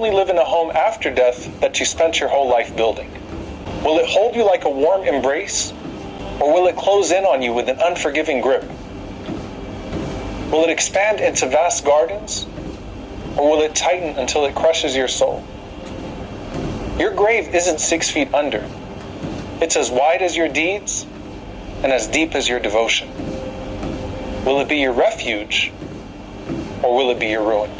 only live in a home after death that you spent your whole life building? Will it hold you like a warm embrace, or will it close in on you with an unforgiving grip? Will it expand into vast gardens, or will it tighten until it crushes your soul? Your grave isn't 6 feet under. It's as wide as your deeds and as deep as your devotion. Will it be your refuge, or will it be your ruin?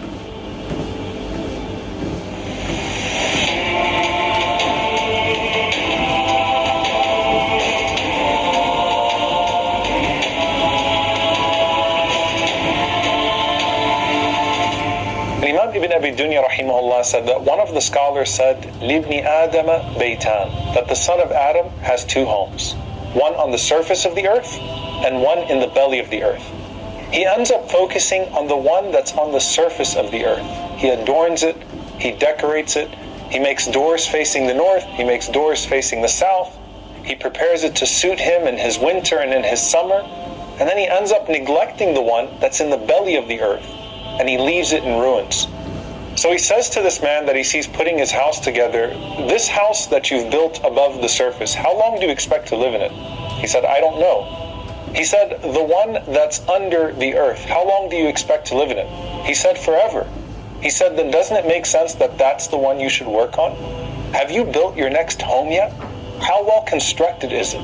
Imam Ibn Abi Dunya rahimahullah said that one of the scholars said, Libni Adama Baytan, that the son of Adam has 2 homes, one on the surface of the earth and one in the belly of the earth. He ends up focusing on the one that's on the surface of the earth. He adorns it, he decorates it, he makes doors facing the north, he makes doors facing the south, he prepares it to suit him in his winter and in his summer, and then he ends up neglecting the one that's in the belly of the earth, and he leaves it in ruins. So he says to this man that he sees putting his house together, this house that you've built above the surface, how long do you expect to live in it? He said, I don't know. He said, the one that's under the earth, how long do you expect to live in it? He said, forever. He said, then doesn't it make sense that that's the one you should work on? Have you built your next home yet? How well constructed is it?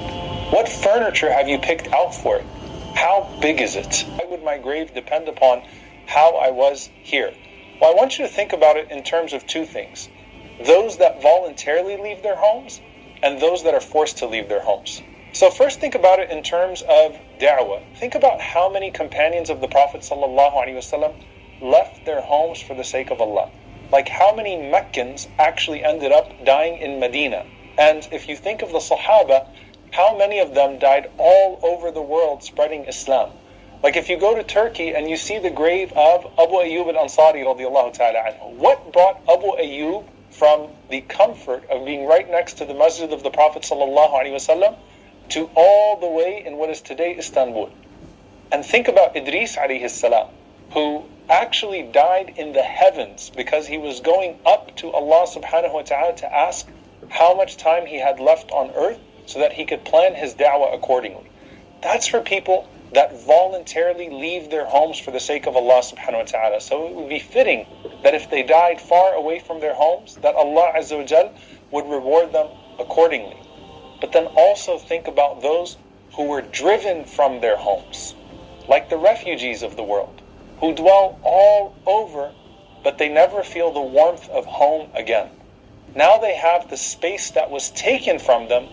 What furniture have you picked out for it? How big is it? Why would my grave depend upon how I was here? Well, I want you to think about it in terms of 2 things. Those that voluntarily leave their homes and those that are forced to leave their homes. So first think about it in terms of da'wah. Think about how many companions of the Prophet ﷺ left their homes for the sake of Allah. Like how many Meccans actually ended up dying in Medina. And if you think of the Sahaba, how many of them died all over the world spreading Islam? Like if you go to Turkey and you see the grave of Abu Ayyub al-Ansari radiallahu ta'ala anhu, what brought Abu Ayyub from the comfort of being right next to the masjid of the Prophet sallallahu alaihi wasallam to all the way in what is today Istanbul? And think about Idris alayhi salam, who actually died in the heavens because he was going up to Allah subhanahu wa ta'ala to ask how much time he had left on earth so that he could plan his da'wah accordingly. That's for people that voluntarily leave their homes for the sake of Allah subhanahu wa ta'ala. So it would be fitting that if they died far away from their homes, that Allah azza wa jal would reward them accordingly. But then also think about those who were driven from their homes, like the refugees of the world, who dwell all over, but they never feel the warmth of home again. Now they have the space that was taken from them,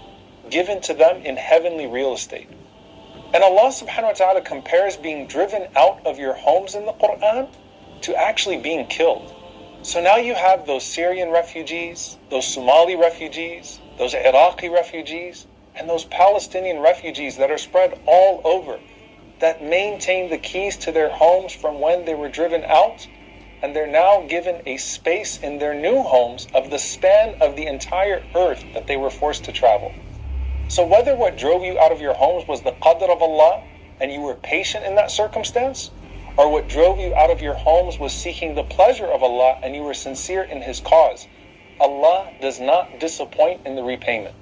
given to them in heavenly real estate. And Allah subhanahu wa ta'ala compares being driven out of your homes in the Quran to actually being killed. So now you have those Syrian refugees, those Somali refugees, those Iraqi refugees, and those Palestinian refugees that are spread all over, that maintain the keys to their homes from when they were driven out, and they're now given a space in their new homes of the span of the entire earth that they were forced to travel. So whether what drove you out of your homes was the qadr of Allah, and you were patient in that circumstance, or what drove you out of your homes was seeking the pleasure of Allah and you were sincere in His cause, Allah does not disappoint in the repayment.